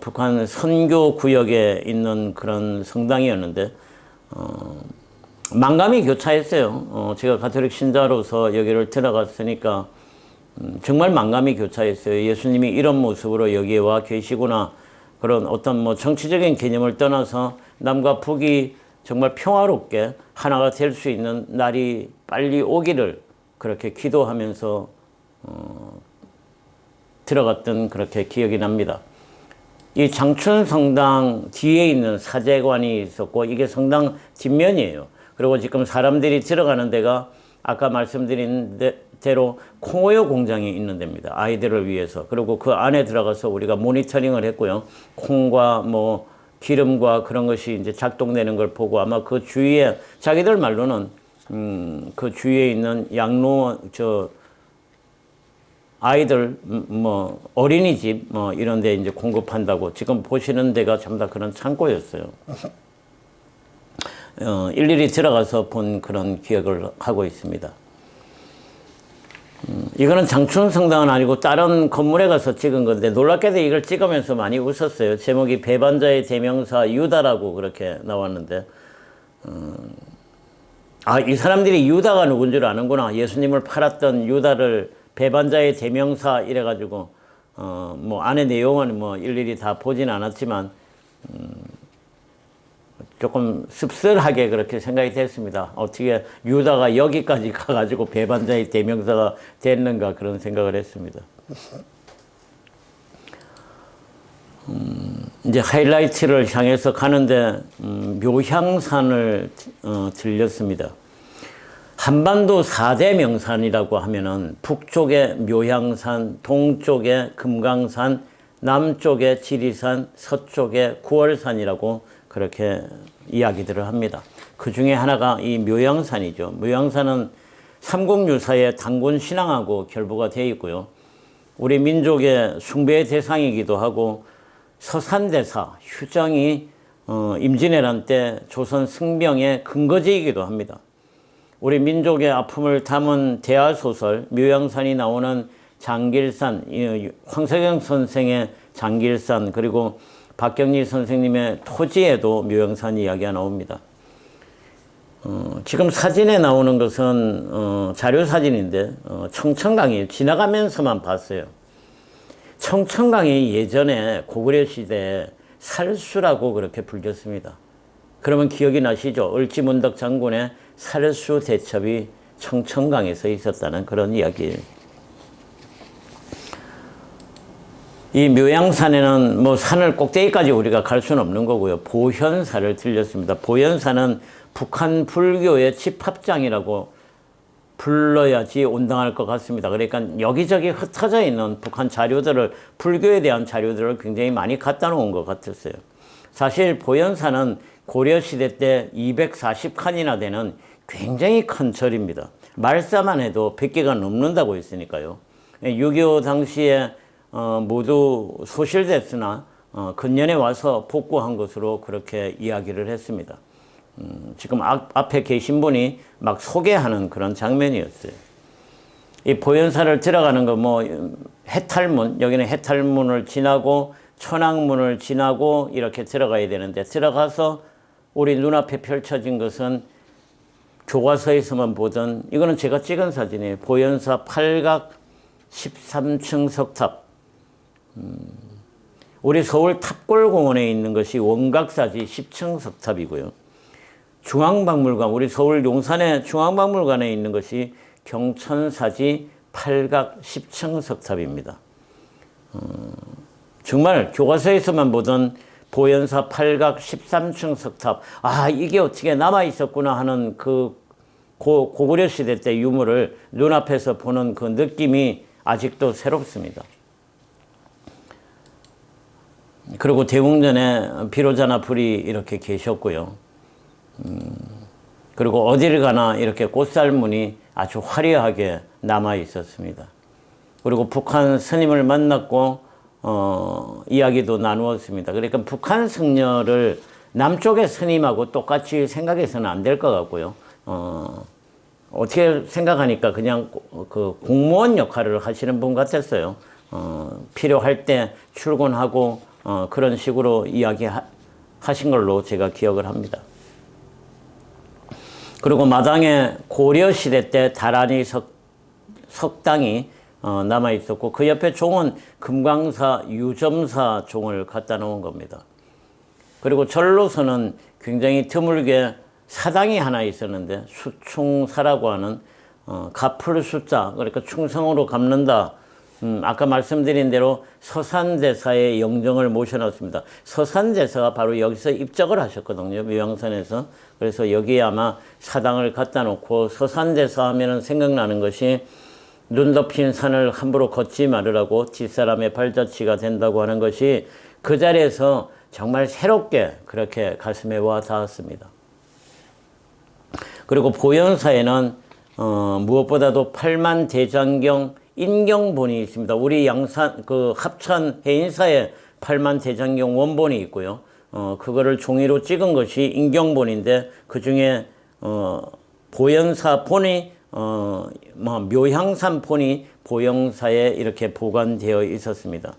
북한 선교 구역에 있는 그런 성당이었는데 만감이 교차했어요. 제가 가톨릭 신자로서 여기를 들어갔으니까 정말 만감이 교차했어요. 예수님이 이런 모습으로 여기에 와 계시구나. 그런 어떤 뭐 정치적인 개념을 떠나서 남과 북이 정말 평화롭게 하나가 될 수 있는 날이 빨리 오기를 그렇게 기도하면서 들어갔던 그렇게 기억이 납니다. 이 장춘성당 뒤에 있는 사제관이 있었고 이게 성당 뒷면이에요. 그리고 지금 사람들이 들어가는 데가 아까 말씀드린 대로 콩우유 공장이 있는 데입니다. 아이들을 위해서. 그리고 그 안에 들어가서 우리가 모니터링을 했고요. 콩과 뭐 기름과 그런 것이 이제 작동되는 걸 보고 아마 그 주위에 자기들 말로는 그 주위에 있는 양로 아이들 뭐 어린이집 뭐 이런 데 이제 공급한다고 지금 보시는 데가 전부 다 그런 창고였어요. 일일이 들어가서 본 그런 기억을 하고 있습니다. 이거는 장춘성당은 아니고 다른 건물에 가서 찍은 건데 놀랍게도 이걸 찍으면서 많이 웃었어요. 제목이 배반자의 대명사 유다라고 그렇게 나왔는데 이 사람들이 유다가 누군 줄 아는구나. 예수님을 팔았던 유다를 배반자의 대명사 이래가지고 뭐 안의 내용은 뭐 일일이 다 보진 않았지만 조금 씁쓸하게 그렇게 생각이 됐습니다. 어떻게 유다가 여기까지 가가지고 배반자의 대명사가 됐는가 그런 생각을 했습니다. 이제 하이라이트를 향해서 가는데 묘향산을 들렸습니다. 한반도 4대 명산이라고 하면은 북쪽에 묘향산, 동쪽에 금강산, 남쪽에 지리산, 서쪽에 구월산이라고 그렇게 이야기들을 합니다. 그 중에 하나가 이 묘양산이죠. 묘양산은 삼국유사의 단군 신앙하고 결부가 되어 있고요. 우리 민족의 숭배의 대상이기도 하고 서산대사, 휴정이 임진왜란 때 조선 승병의 근거지이기도 합니다. 우리 민족의 아픔을 담은 대하소설 묘양산이 나오는 장길산, 황석영 선생의 장길산, 그리고 박경리 선생님의 토지에도 묘양산 이야기가 나옵니다. 지금 사진에 나오는 것은 자료 사진인데 청천강이 지나가면서만 봤어요. 청천강이 예전에 고구려 시대에 살수라고 그렇게 불렸습니다. 그러면 기억이 나시죠? 을지문덕 장군의 살수 대첩이 청천강에서 있었다는 그런 이야기예요. 이 묘양산에는 뭐 산을 꼭대기까지 우리가 갈 수는 없는 거고요. 보현사를 들렸습니다. 보현사는 북한 불교의 집합장이라고 불러야지 온당할 것 같습니다. 그러니까 여기저기 흩어져 있는 북한 자료들을, 불교에 대한 자료들을 굉장히 많이 갖다 놓은 것 같았어요. 사실 보현사는 고려시대 때 240칸이나 되는 굉장히 큰 절입니다. 말싸만 해도 100개가 넘는다고 했으니까요. 6.25 당시에 모두 소실됐으나 근년에 와서 복구한 것으로 그렇게 이야기를 했습니다. 지금 앞에 계신 분이 막 소개하는 그런 장면이었어요. 이 보현사를 들어가는 거 뭐 해탈문, 여기는 해탈문을 지나고 천왕문을 지나고 이렇게 들어가야 되는데, 들어가서 우리 눈앞에 펼쳐진 것은 교과서에서만 보던, 이거는 제가 찍은 사진이에요. 보현사 팔각 13층 석탑. 우리 서울 탑골공원에 있는 것이 원각사지 10층 석탑이고요. 중앙박물관, 우리 서울 용산의 중앙박물관에 있는 것이 경천사지 팔각 10층 석탑입니다. 정말 교과서에서만 보던 보현사 팔각 13층 석탑, 아, 이게 어떻게 남아 있었구나 하는 그 고구려 시대 때 유물을 눈앞에서 보는 그 느낌이 아직도 새롭습니다. 그리고 대웅전에 비로자나 불이 이렇게 계셨고요. 그리고 어디를 가나 이렇게 꽃살문이 아주 화려하게 남아 있었습니다. 그리고 북한 스님을 만났고 이야기도 나누었습니다. 그러니까 북한 승려를 남쪽의 스님하고 똑같이 생각해서는 안 될 것 같고요. 어떻게 생각하니까 그냥 그 공무원 역할을 하시는 분 같았어요. 필요할 때 출근하고 그런 식으로 이야기하신 걸로 제가 기억을 합니다. 그리고 마당에 고려시대 때 다란이 석당이 남아 있었고, 그 옆에 종은 금강사, 유점사 종을 갖다 놓은 겁니다. 그리고 절로서는 굉장히 드물게 사당이 하나 있었는데, 수충사라고 하는 갚을 숫자, 그러니까 충성으로 갚는다. 아까 말씀드린 대로 서산대사의 영정을 모셔놨습니다. 서산대사가 바로 여기서 입적을 하셨거든요. 묘양산에서. 그래서 여기에 아마 사당을 갖다 놓고, 서산대사 하면은 생각나는 것이 눈 덮인 산을 함부로 걷지 말으라고 뒷사람의 발자취가 된다고 하는 것이 그 자리에서 정말 새롭게 그렇게 가슴에 와 닿았습니다. 그리고 보현사에는 무엇보다도 팔만대장경 인경본이 있습니다. 우리 양산 그 합천 해인사에 팔만대장경 원본이 있고요. 그거를 종이로 찍은 것이 인경본인데, 그 중에 보현사 본이 묘향산 본이 보현사에 이렇게 보관되어 있었습니다.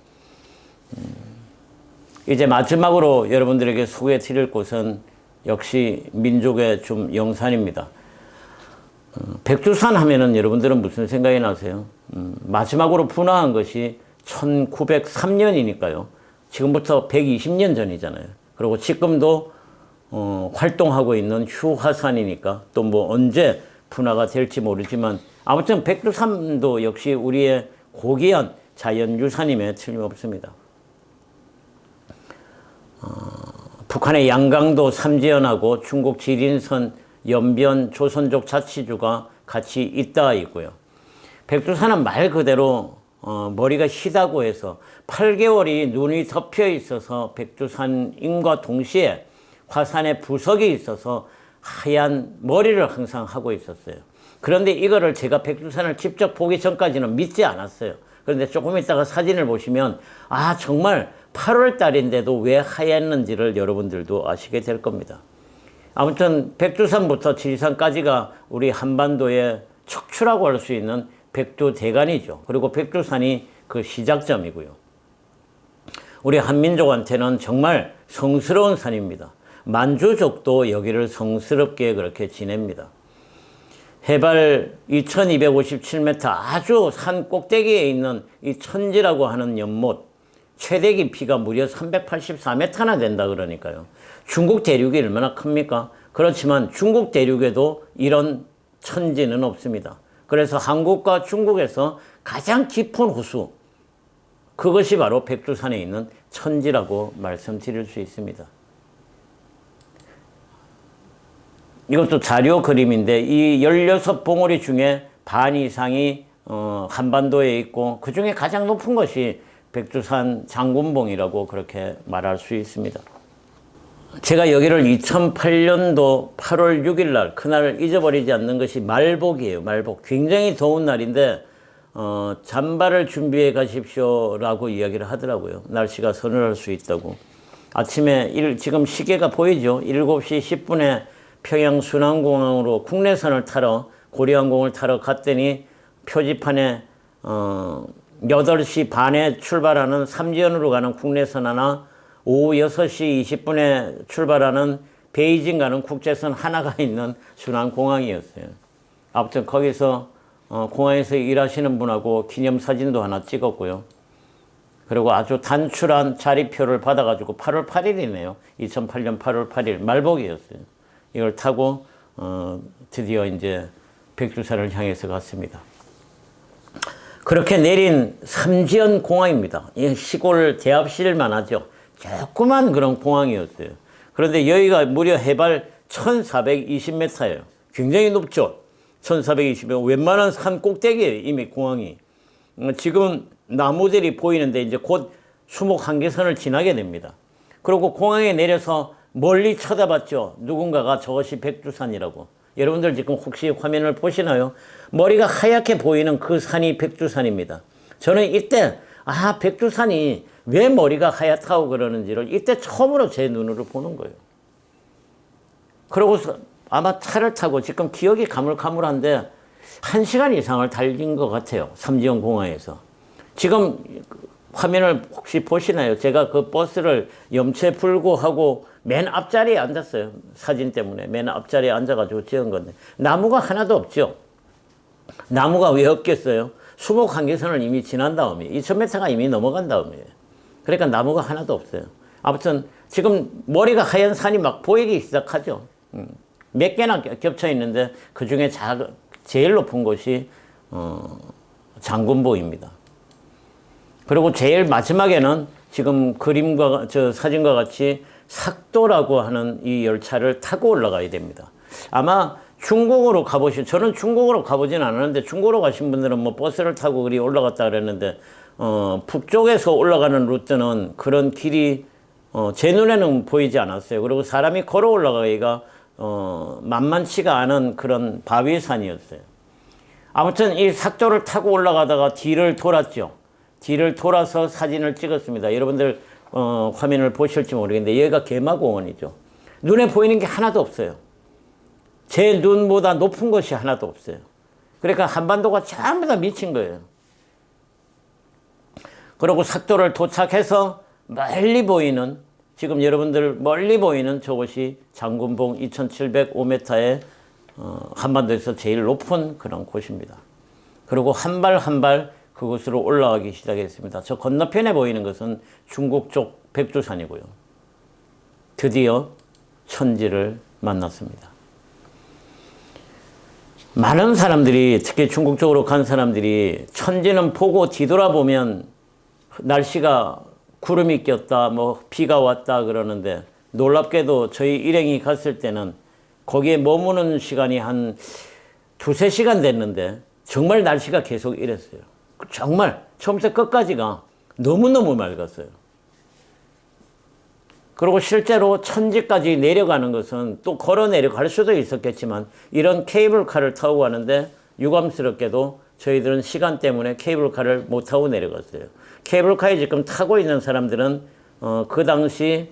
이제 마지막으로 여러분들에게 소개해 드릴 곳은 역시 민족의 좀 영산입니다. 백두산 하면은 여러분들은 무슨 생각이 나세요? 마지막으로 분화한 것이 1903년이니까요. 지금부터 120년 전이잖아요. 그리고 지금도 활동하고 있는 휴화산이니까 또 뭐 언제 분화가 될지 모르지만, 아무튼 백두산도 역시 우리의 고귀한 자연유산임에 틀림없습니다. 북한의 양강도 삼지연하고 중국 지린선 연변 조선족 자치주가 같이 있다 있고요. 백두산은 말 그대로 머리가 희다고 해서 8개월이 눈이 덮여 있어서 백두산임과 동시에 화산에 부석이 있어서 하얀 머리를 항상 하고 있었어요. 그런데 이거를 제가 백두산을 직접 보기 전까지는 믿지 않았어요. 그런데 조금 있다가 사진을 보시면 아 정말 8월 달인데도 왜 하얗는지를 여러분들도 아시게 될 겁니다. 아무튼 백두산부터 지리산까지가 우리 한반도의 척추라고 할 수 있는 백두대간이죠. 그리고 백두산이 그 시작점이고요. 우리 한민족한테는 정말 성스러운 산입니다. 만주족도 여기를 성스럽게 그렇게 지냅니다. 해발 2257m 아주 산 꼭대기에 있는 이 천지라고 하는 연못, 최대 깊이가 무려 384m나 된다 그러니까요. 중국 대륙이 얼마나 큽니까? 그렇지만 중국 대륙에도 이런 천지는 없습니다. 그래서 한국과 중국에서 가장 깊은 호수, 그것이 바로 백두산에 있는 천지라고 말씀드릴 수 있습니다. 이것도 자료 그림인데 이 16봉우리 중에 반 이상이 한반도에 있고 그 중에 가장 높은 것이 백두산 장군봉이라고 그렇게 말할 수 있습니다. 제가 여기를 2008년도 8월 6일 날, 그날을 잊어버리지 않는 것이 말복이에요. 말복. 굉장히 더운 날인데 잠바를 준비해 가십시오라고 이야기를 하더라고요. 날씨가 서늘할 수 있다고. 아침에 지금 시계가 보이죠? 7시 10분에 평양 순안공항으로 국내선을 타러, 고려항공을 타러 갔더니 표지판에 8시 반에 출발하는 삼지연으로 가는 국내선 하나, 오후 6시 20분에 출발하는 베이징 가는 국제선 하나가 있는 순안공항이었어요. 아무튼 거기서 공항에서 일하시는 분하고 기념사진도 하나 찍었고요. 그리고 아주 단출한 자리표를 받아가지고 8월 8일이네요. 2008년 8월 8일 말복이었어요. 이걸 타고 드디어 이제 백두산을 향해서 갔습니다. 그렇게 내린 삼지연 공항입니다. 시골 대합실만 하죠. 조그만 그런 공항이었어요. 그런데 여기가 무려 해발 1420m예요. 굉장히 높죠. 1420m. 웬만한 산 꼭대기예요. 이미 공항이. 지금 나무들이 보이는데 이제 곧 수목 한계선을 지나게 됩니다. 그리고 공항에 내려서 멀리 쳐다봤죠. 누군가가 저것이 백두산이라고. 여러분들 지금 혹시 화면을 보시나요? 머리가 하얗게 보이는 그 산이 백두산입니다. 저는 이때 백두산이 왜 머리가 하얗다고 그러는지를 이때 처음으로 제 눈으로 보는 거예요. 그러고서 아마 차를 타고 지금 기억이 가물가물한데 1시간 이상을 달린 것 같아요. 삼지연 공항에서. 지금 화면을 혹시 보시나요? 제가 그 버스를 염체불구하고 맨 앞자리에 앉았어요. 사진 때문에 맨 앞자리에 앉아가지고 찍은 건데 나무가 하나도 없죠. 나무가 왜 없겠어요? 수목 한계선을 이미 지난 다음에 2000m가 이미 넘어간 다음에 그러니까 나무가 하나도 없어요. 아무튼 지금 머리가 하얀 산이 막 보이기 시작하죠. 몇 개나 겹쳐 있는데 그 중에 제일 높은 곳이 장군봉입니다. 그리고 제일 마지막에는 지금 그림과 사진과 같이 삭도라고 하는 이 열차를 타고 올라가야 됩니다. 아마 중국으로 저는 중국으로 가보진 않았는데 중국으로 가신 분들은 뭐 버스를 타고 그리 올라갔다 그랬는데 북쪽에서 올라가는 루트는 그런 길이 제 눈에는 보이지 않았어요. 그리고 사람이 걸어 올라가기가 만만치가 않은 그런 바위산이었어요. 아무튼 이 삭도를 타고 올라가다가 뒤를 돌았죠. 뒤를 돌아서 사진을 찍었습니다. 여러분들 화면을 보실지 모르겠는데 여기가 개마공원이죠. 눈에 보이는 게 하나도 없어요. 제 눈보다 높은 것이 하나도 없어요. 그러니까 한반도가 전부 다 미친 거예요. 그리고 삭도를 도착해서 멀리 보이는, 지금 여러분들 멀리 보이는 저곳이 장군봉 2705m의 한반도에서 제일 높은 그런 곳입니다. 그리고 한 발 한 발 그곳으로 올라가기 시작했습니다. 저 건너편에 보이는 것은 중국 쪽 백두산이고요. 드디어 천지를 만났습니다. 많은 사람들이, 특히 중국 쪽으로 간 사람들이 천지는 보고 뒤돌아보면 날씨가 구름이 꼈다, 뭐 비가 왔다 그러는데 놀랍게도 저희 일행이 갔을 때는 거기에 머무는 시간이 한 2-3시간 됐는데 정말 날씨가 계속 이랬어요. 정말 처음부터 끝까지가 너무너무 맑았어요. 그리고 실제로 천지까지 내려가는 것은 또 걸어 내려갈 수도 있었겠지만 이런 케이블카를 타고 가는데 유감스럽게도 저희들은 시간 때문에 케이블카를 못 타고 내려갔어요. 케이블카에 지금 타고 있는 사람들은 그 당시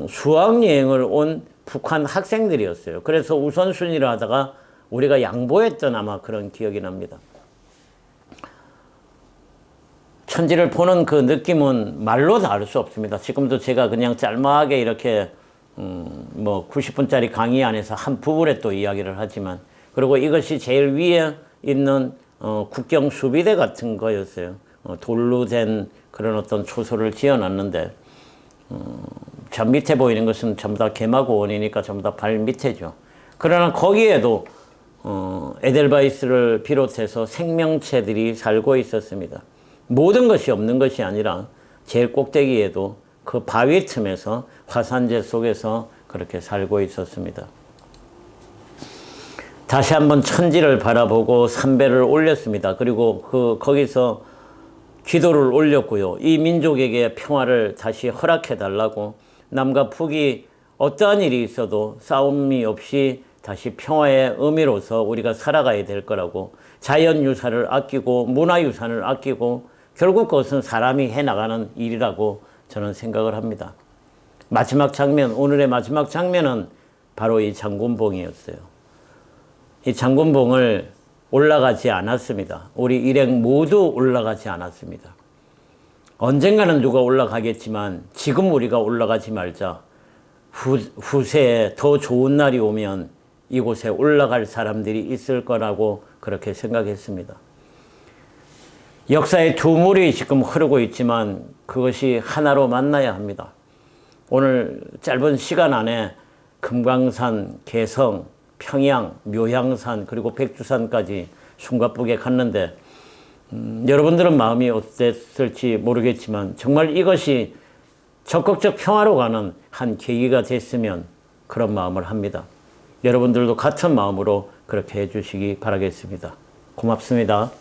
수학여행을 온 북한 학생들이었어요. 그래서 우선순위를 하다가 우리가 양보했던 아마 그런 기억이 납니다. 천지를 보는 그 느낌은 말로 다 알 수 없습니다. 지금도 제가 그냥 짤막하게 이렇게 90분짜리 강의 안에서 한 부분에 또 이야기를 하지만, 그리고 이것이 제일 위에 있는 국경 수비대 같은 거였어요. 돌로 된 그런 어떤 초소를 지어놨는데 저 밑에 보이는 것은 전부 다 개마고원이니까 전부 다 발 밑에죠. 그러나 거기에도 에델바이스를 비롯해서 생명체들이 살고 있었습니다. 모든 것이 없는 것이 아니라 제일 꼭대기에도 그 바위 틈에서 화산재 속에서 그렇게 살고 있었습니다. 다시 한번 천지를 바라보고 삼배를 올렸습니다. 그리고 거기서 기도를 올렸고요. 이 민족에게 평화를 다시 허락해 달라고, 남과 북이 어떠한 일이 있어도 싸움이 없이 다시 평화의 의미로서 우리가 살아가야 될 거라고, 자연유산을 아끼고 문화유산을 아끼고 결국 그것은 사람이 해나가는 일이라고 저는 생각을 합니다. 마지막 장면, 오늘의 마지막 장면은 바로 이 장군봉이었어요. 이 장군봉을 올라가지 않았습니다. 우리 일행 모두 올라가지 않았습니다. 언젠가는 누가 올라가겠지만 지금 우리가 올라가지 말자. 후세에 더 좋은 날이 오면 이곳에 올라갈 사람들이 있을 거라고 그렇게 생각했습니다. 역사의 두 물이 지금 흐르고 있지만 그것이 하나로 만나야 합니다. 오늘 짧은 시간 안에 금강산, 개성, 평양, 묘향산, 그리고 백두산까지 숨가쁘게 갔는데 여러분들은 마음이 어땠을지 모르겠지만 정말 이것이 적극적 평화로 가는 한 계기가 됐으면 그런 마음을 합니다. 여러분들도 같은 마음으로 그렇게 해주시기 바라겠습니다. 고맙습니다.